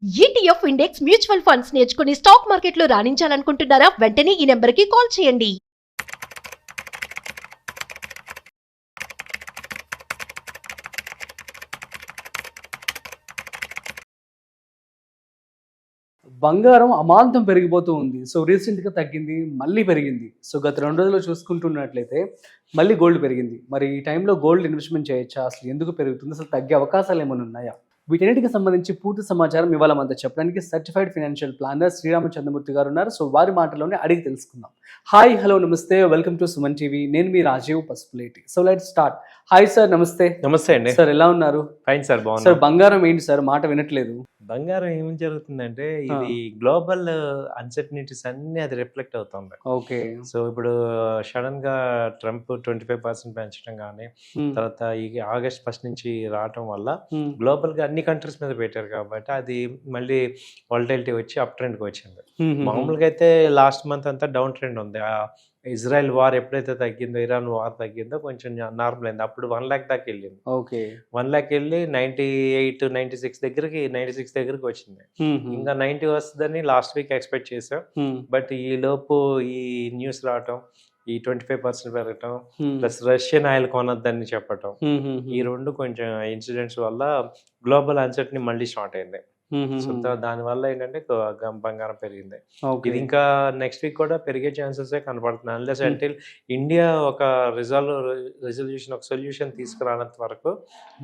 ETF index mutual funds నేర్చుకుని stock మార్కెట్లో రాణించాలనుకుంటున్నారా? వెంటనే ఈ నెంబర్కి కాల్ చేయండి. బంగారం అమాంతం పెరిగిపోతూ ఉంది. సో రీసెంట్‌గా తగ్గింది, మళ్ళీ పెరిగింది. సో గత 2 రోజుల్లో చూసుకుంటున్నట్లయితే మళ్ళీ గోల్డ్ పెరిగింది. మరి ఈ టైంలో గోల్డ్ ఇన్వెస్ట్‌మెంట్ చేయొచ్చా? అసలు ఎందుకు పెరుగుతుంది? అసలు తగ్గే అవకాశాలు ఏమైనా ఉన్నాయా? వీటన్నిటికి సంబంధించి పూర్తి సమాచారం ఇవాళ మనతో చెప్పడానికి సర్టిఫైడ్ ఫైనాన్షియల్ ప్లానర్ శ్రీరామచంద్రమూర్తి గారు ఉన్నారు. సో వారి మాటల్లోనే అడిగి తెలుసుకుందాం. హాయ్, హలో, నమస్తే, వెల్కమ్ టు సుమన్ టీవీ. నేను మీ Rajeev Pasupuleti. So let's start. Hi sir, నమస్తే. నమస్తే అండి. సార్ ఎలా ఉన్నారు? ఫైన్ సార్, బాగున్నా. సార్ బంగారం ఏంటి సార్, మాట వినట్లేదు? బంగారం ఏం జరుగుతుందంటే ఇది గ్లోబల్ అన్సర్టనిటీస్ అన్ని అది రిఫ్లెక్ట్ అవుతుంది. ఓకే. సో ఇప్పుడు సడన్ గా ట్రంప్ 25% పెంచడం కానీ, తర్వాత ఈ ఆగస్ట్ 1 నుంచి రావటం వల్ల గ్లోబల్ గా అన్ని కంట్రీస్ మీద పెట్టారు కాబట్టి అది మళ్ళీ వాలటిలిటీ వచ్చి అప్ ట్రెండ్ కి వచ్చింది. మామూలుగా అయితే లాస్ట్ మంత్ అంతా డౌన్ ట్రెండ్ ఉంది. ఇజ్రాయెల్ వార్ ఎప్పుడైతే తగ్గిందో, ఇరాన్ వార్ తగ్గిందో కొంచెం నార్మల్ అయింది. అప్పుడు 1 lakh దాకా వెళ్ళింది. ఓకే. 1 lakh వెళ్ళి 96 దగ్గరికి వచ్చింది. ఇంకా 90 వస్తుందని లాస్ట్ వీక్ ఎక్స్పెక్ట్ చేసాం. బట్ ఈ లోపు ఈ న్యూస్ రావటం, ఈ 25% పెరగటం, ప్లస్ రష్యన్ ఆయిల్ కొనొద్దని చెప్పటం, ఈ రెండు కొంచెం ఇన్సిడెంట్స్ వల్ల గ్లోబల్ అన్సర్టనీ మళ్ళీ స్టార్ట్ అయింది. సో దానివల్ల ఏంటంటే బంగారం పెరిగింది. ఇది ఇంకా నెక్స్ట్ వీక్ కూడా పెరిగే ఛాన్సెస్ కనపడుతున్నాయి. అన్లెస్ అంటిల్ ఇండియా ఒక రెజల్యూషన్, ఒక సొల్యూషన్ తీసుకురానంత వరకు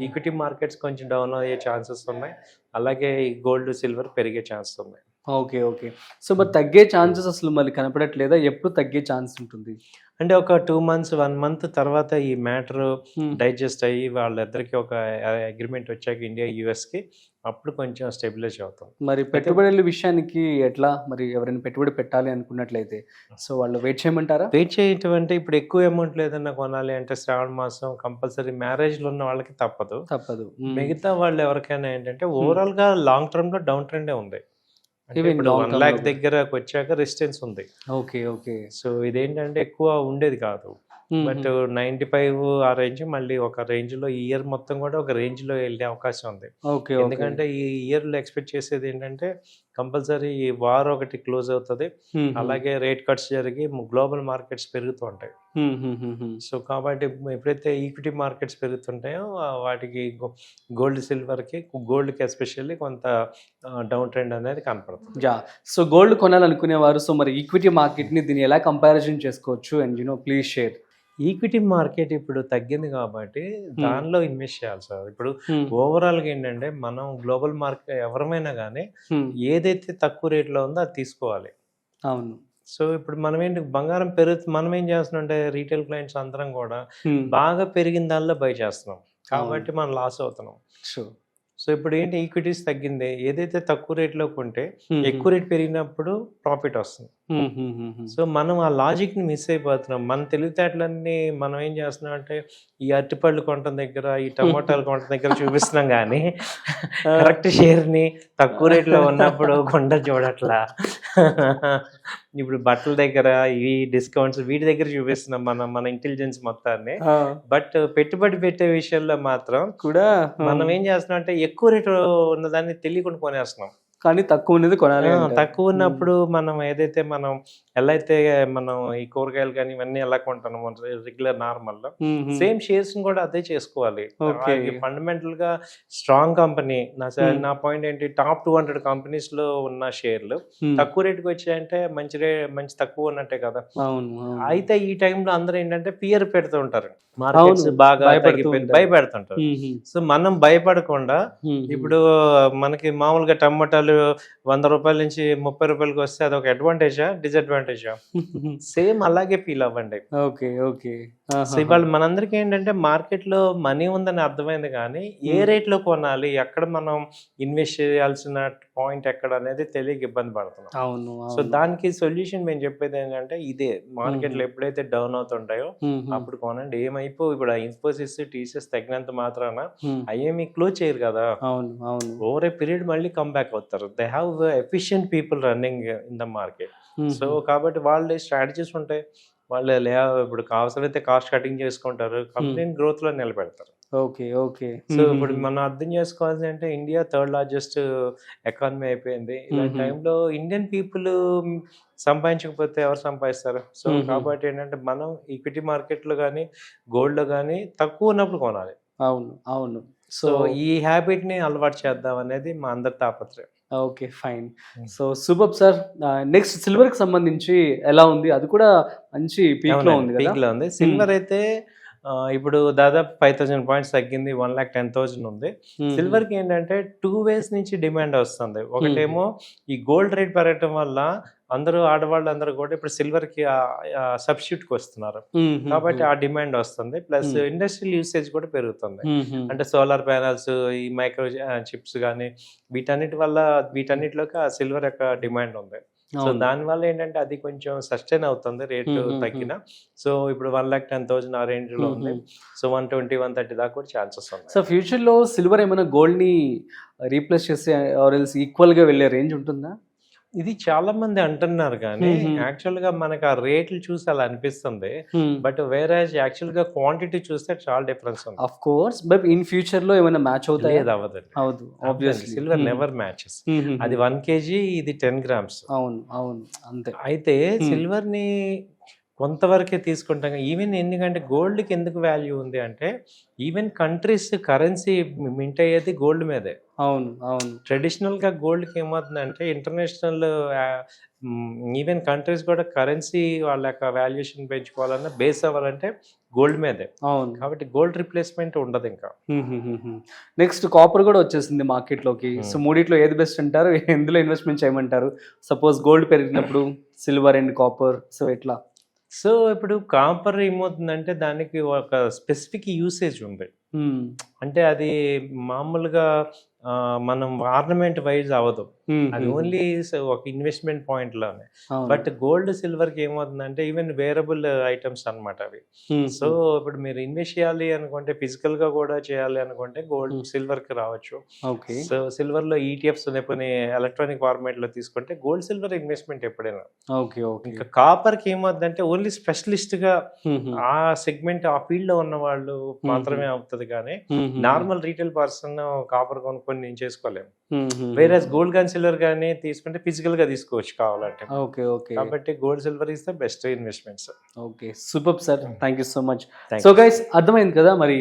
ఈక్విటీ మార్కెట్స్ కొంచెం డౌన్ అయ్యే ఛాన్సెస్ ఉన్నాయి. అలాగే ఈ గోల్డ్, సిల్వర్ పెరిగే ఛాన్సెస్ ఉన్నాయి. Okay, okay. సో మరి తగ్గే ఛాన్సెస్ అసలు మళ్ళీ కనపడట్లేదా? ఎప్పుడు తగ్గే ఛాన్స్ ఉంటుంది? అంటే ఒక 2 months, 1 month తర్వాత ఈ మ్యాటర్ డైజెస్ట్ అయ్యి వాళ్ళిద్దరికి ఒక అగ్రిమెంట్ వచ్చాక ఇండియా యుఎస్కి అప్పుడు కొంచెం స్టెబిలైజ్ అవుతాం. మరి పెట్టుబడుల విషయానికి ఎట్లా? మరి ఎవరైనా పెట్టుబడి పెట్టాలి అనుకున్నట్లయితే సో వాళ్ళు వెయిట్ చేయమంటారా? వెయిట్ చేయటం అంటే ఇప్పుడు ఎక్కువ అమౌంట్ లేదన్నా కొనాలి అంటే శ్రావణ మాసం కంపల్సరీ, మ్యారేజ్లో ఉన్న వాళ్ళకి తప్పదు. మిగతా వాళ్ళు ఎవరికైనా ఏంటంటే ఓవరాల్ గా లాంగ్ టర్మ్ లో డౌన్ ట్రెండే ఉంది. ఇప్పుడు 1 lakh దగ్గరకు వచ్చాక రెసిస్టెన్స్ ఉంది. Okay, okay. సో ఇదేంటంటే ఎక్కువ ఉండేది కాదు. బట్ 95 ఆ రేంజ్ మళ్ళీ ఒక రేంజ్ లో, ఈ ఇయర్ మొత్తం కూడా ఒక రేంజ్ లో వెళ్ళే అవకాశం ఉంది. ఎందుకంటే ఈ ఇయర్ లో ఎక్స్పెక్ట్ చేసేది ఏంటంటే కంపల్సరీ ఈ వార్ ఒకటి క్లోజ్ అవుతుంది, అలాగే రేట్ కట్స్ జరిగి గ్లోబల్ మార్కెట్స్ పెరుగుతూ ఉంటాయి. సో కాబట్టి ఎప్పుడైతే ఈక్విటీ మార్కెట్స్ పెరుగుతుంటాయో వాటికి గోల్డ్, సిల్వర్ కి, గోల్డ్ కి ఎస్పెషల్లీ కొంత డౌన్ ట్రెండ్ అనేది కనపడుతుంది. సో గోల్డ్ కొనాలనుకునేవారు సో మరి ఈక్విటీ మార్కెట్ ని దీన్ని ఎలా కంపారిజన్ చేసుకోవచ్చు? And please share. Equity market ఇప్పుడు తగ్గింది కాబట్టి దానిలో ఇన్వెస్ట్ చేయాలి సార్. ఇప్పుడు ఓవరాల్ గా ఏంటంటే మనం గ్లోబల్ మార్కెట్ ఎవరమైనా కానీ ఏదైతే తక్కువ రేట్లో ఉందో అది తీసుకోవాలి. అవును. సో ఇప్పుడు మనం ఏంటి, బంగారం మనం ఏం చేస్తున్నాం అంటే రీటైల్ క్లయింట్స్ అందరం కూడా బాగా పెరిగిన దానిలో బై చేస్తున్నాం కాబట్టి మనం లాస్ అవుతున్నాం. సో ఇప్పుడు ఏంటి, ఈక్విటీస్ తగ్గింది, ఏదైతే తక్కువ రేట్లో కొంటే ఎక్కువ రేట్ పెరిగినప్పుడు ప్రాఫిట్ వస్తుంది. సో మనం ఆ లాజిక్ ని మిస్ అయిపోతున్నాం. మన తెలివితేటలన్నీ మనం ఏం చేస్తున్నాం అంటే ఈ అరటిపళ్ళు కొనటం దగ్గర, ఈ టమోటాలు కొనటం దగ్గర చూపిస్తున్నాం కానీ కరెక్ట్ షేర్ ని తక్కువ రేట్లో ఉన్నప్పుడు కొండ చూడట్లా. ఇప్పుడు బట్టల దగ్గర ఈ డిస్కౌంట్స్ వీటి దగ్గర చూపిస్తున్నాం మన ఇంటెలిజెన్స్ మొత్తాన్ని. బట్ పెట్టుబడి పెట్టే విషయంలో మాత్రం కూడా మనం ఏం చేస్తున్నాం అంటే ఎక్కువ రేటు ఉన్నదాన్ని తెలియకుండా కొనేస్తున్నాం. కానీ తక్కువ ఉన్నది కొనాలి. తక్కువ ఉన్నప్పుడు మనం ఏదైతే ఎలా అయితే మనం ఈ కూరగాయలు కానీ ఇవన్నీ ఎలా కొంటాము రెగ్యులర్ నార్మల్ లో, సేమ్ షేర్స్ కూడా అదే చేసుకోవాలి. ఫండమెంటల్ గా స్ట్రాంగ్ కంపెనీ, నా పాయింట్ ఏంటి, టాప్ 200 కంపెనీస్ లో ఉన్న షేర్లు తక్కువ రేటుకి వచ్చాయంటే మంచి తక్కువ ఉన్నట్టే కదా. అయితే ఈ టైంలో అందరూ ఏంటంటే పియర్ పెడుతూ ఉంటారు, మార్కెట్స్ బాగా భయపెడుతుంటారు. సో మనం భయపడకుండా ఇప్పుడు మనకి మామూలుగా టమాటాలు 100 రూపాయల నుంచి 30 రూపాయలకి వస్తే అదొక అడ్వాంటేజా, డిసడ్వాంటేజా? సేమ్ అలాగే ఫీల్ అవ్వండి. సో ఇవాళ మనందరికీ ఏంటంటే మార్కెట్ లో మనీ ఉందని అర్థమైంది కానీ ఏ రేట్ లో కొనాలి, ఎక్కడ మనం ఇన్వెస్ట్ చేయాల్సిన పాయింట్ ఎక్కడ అనేది తెలియక ఇబ్బంది పడుతున్నాం. సో దానికి సొల్యూషన్ మేము చెప్పేది ఏంటంటే ఇదే, మార్కెట్ లో ఎప్పుడైతే డౌన్ అవుతుంటాయో అప్పుడు కొనండి. ఇప్పుడు ఇన్ఫోసిస్, టీసీఎస్ తగ్గినంత మాత్రాన అయ్యేమి క్లోజ్ చేయరు కదా. ఓవర్ ఏ పీరియడ్ మళ్ళీ కమ్ బ్యాక్ అవుతారు. They have efficient people running in the market. So కాబట్టి వాళ్ళ స్ట్రాటజీస్ ఉంటాయి. వాళ్ళు ఇప్పుడు అవసరమైతే కాస్ట్ కటింగ్ చేసుకుంటారు, కంపెనీని గ్రోత్ లో నిలబెడతారు. Okay okay. సో ఇప్పుడు మనం అర్థం చేసుకోవాల్సి అంటే ఇండియా థర్డ్ లార్జెస్ట్ ఎకానమీ అయిపోయింది. ఇలాంటి టైంలో ఇండియన్ పీపుల్ సంపాదించకపోతే ఎవరు సంపాదిస్తారు? సో కాబట్టి ఏంటంటే మనం ఈక్విటీ మార్కెట్లో కానీ గోల్డ్లో కానీ తక్కువ ఉన్నప్పుడు కొనాలి. అవును అవును. సో ఈ హ్యాబిట్ని అలవాటు చేద్దాం అనేది మా అందరి తాపత్రయం. Okay fine. So super sir. Next silver కి సంబంధించి ఎలా ఉంది? అది కూడా మంచి పీక్ లో ఉంది కదా? పీక్ లో ఉంది. సిల్వర్ అయితే ఇప్పుడు దాదాపు 5,000 పాయింట్స్ తగ్గింది, 1,10,000 ఉంది. సిల్వర్ కి ఏంటంటే 2 ways నుంచి డిమాండ్ వస్తుంది. ఒకటేమో ఈ గోల్డ్ రేట్ పెరగటం వల్ల అందరూ ఆడవాళ్ళు అందరూ కూడా ఇప్పుడు సిల్వర్ కి సబ్స్టిట్యూట్ కి వస్తున్నారు, కాబట్టి ఆ డిమాండ్ వస్తుంది. ప్లస్ ఇండస్ట్రియల్ యూసేజ్ కూడా పెరుగుతుంది. అంటే సోలార్ ప్యానల్స్, ఈ మైక్రో చిప్స్ కానీ వీటన్నిటిలోకి ఆ సిల్వర్ యొక్క డిమాండ్ ఉంది. సో దానివల్ల ఏంటంటే అది కొంచెం సస్టైన్ అవుతుంది రేటు తగ్గిన. సో ఇప్పుడు 1,10,000 ఆ రేంజ్ లో ఉంది. సో 120, 130 దాకా కూడా ఛాన్సెస్ ఉన్నాయి. సో ఫ్యూచర్ లో సిల్వర్ ఏమైనా గోల్డ్ ని రీప్లేస్ చేసే ఆర్ ఎల్స్ ఈక్వల్ గా వెళ్ళే రేంజ్ ఉంటుందా? ఇది చాలా మంది అంటున్నారు కానీ యాక్చువల్ గా మనకు ఆ రేట్లు చూసి అలా అనిపిస్తుంది. బట్ వేరే యాక్చువల్ గా క్వాంటిటీ చూస్తే చాలా డిఫరెన్స్ ఉంది. Of course, but in future లో ఏమైనా మ్యాచ్ అవుతాయి? అవ్వదండి. అవును, ఆబ్వియస్లీ సిల్వర్ నెవర్ మ్యాచెస్. అది 1 kg, ఇది 10 grams. అవును అవును అంతే. అయితే సిల్వర్ ని కొంతవరకే తీసుకుంటాం. ఈవెన్ ఎందుకంటే గోల్డ్కి ఎందుకు వాల్యూ ఉంది అంటే ఈవెన్ కంట్రీస్ కరెన్సీ మింట్ అయ్యేది గోల్డ్ మీదే. అవును అవును. ట్రెడిషనల్గా గోల్డ్కి ఏమవుతుందంటే ఇంటర్నేషనల్ ఈవెన్ కంట్రీస్ కూడా కరెన్సీ వాళ్ళ యొక్క వాల్యుయేషన్ పెంచుకోవాలన్నా బేస్ అవ్వాలంటే గోల్డ్ మీదే. అవును, కాబట్టి గోల్డ్ రిప్లేస్మెంట్ ఉండదు ఇంకా. నెక్స్ట్ కాపర్ కూడా వచ్చేసింది మార్కెట్ లోకి. సో మూడిట్లో ఏది బెస్ట్ అంటారు? ఎందులో ఇన్వెస్ట్మెంట్ చేయమంటారు? సపోజ్ గోల్డ్ పెరిగినప్పుడు సిల్వర్ అండ్ కాపర్, సో ఎట్లా? సో ఇప్పుడు కాపర్ ఏమవుతుందంటే దానికి ఒక స్పెసిఫిక్ యూసేజ్ ఉంది. అంటే అది మామూలుగా మనం ఆర్నమెంట్ వైజ్ అవ్వదు, అది ఓన్లీ ఒక ఇన్వెస్ట్మెంట్ పాయింట్ లోనే. బట్ గోల్డ్ సిల్వర్ కి ఏమవుతుందంటే ఈవెన్ వేరబుల్ ఐటమ్స్ అన్నమాట అవి. సో ఇప్పుడు మీరు ఇన్వెస్ట్ చేయాలి అనుకుంటే, ఫిజికల్ గా కూడా చేయాలి అనుకుంటే గోల్డ్ సిల్వర్ కి రావచ్చు. సో సిల్వర్ లో ఈటీఎఫ్స్ లేకపోతే ఎలక్ట్రానిక్ ఫార్మేట్ లో తీసుకుంటే గోల్డ్ సిల్వర్ ఇన్వెస్ట్మెంట్ ఎప్పుడైనా. ఇంకా కాపర్ కి ఏమవుతుందంటే ఓన్లీ స్పెషలిస్ట్ గా ఆ సెగ్మెంట్ ఆ ఫీల్డ్ లో ఉన్న వాళ్ళు మాత్రమే అవుతుంది, కానీ నార్మల్ రీటైల్ పర్సన్ కాపర్ కొనుక్కొని నేను చేసుకోలేము. వేరే గోల్డ్ కానీ సిల్వర్ కానీ తీసుకుంటే ఫిజికల్ గా తీసుకోవచ్చు కావాలంటే. Okay okay. కాబట్టి gold silver is the best investments. Okay super sir, thank you so much. So guys, అర్థమైంది కదా మరి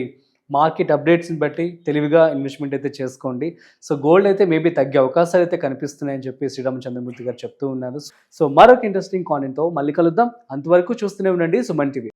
మార్కెట్ అప్డేట్స్ని బట్టి తెలివిగా ఇన్వెస్ట్మెంట్ అయితే చేసుకోండి. సో గోల్డ్ అయితే మేబీ తగ్గే అవకాశాలు అయితే కనిపిస్తున్నాయని చెప్పి శ్రీరామచంద్రమూర్తి గారు చెప్తూ ఉన్నారు. సో మరొక ఇంట్రెస్టింగ్ కాంటెంట్తో మళ్ళీ కలుద్దాం. అంతవరకు చూస్తూనే ఉండండి సుమన్ టీవీ.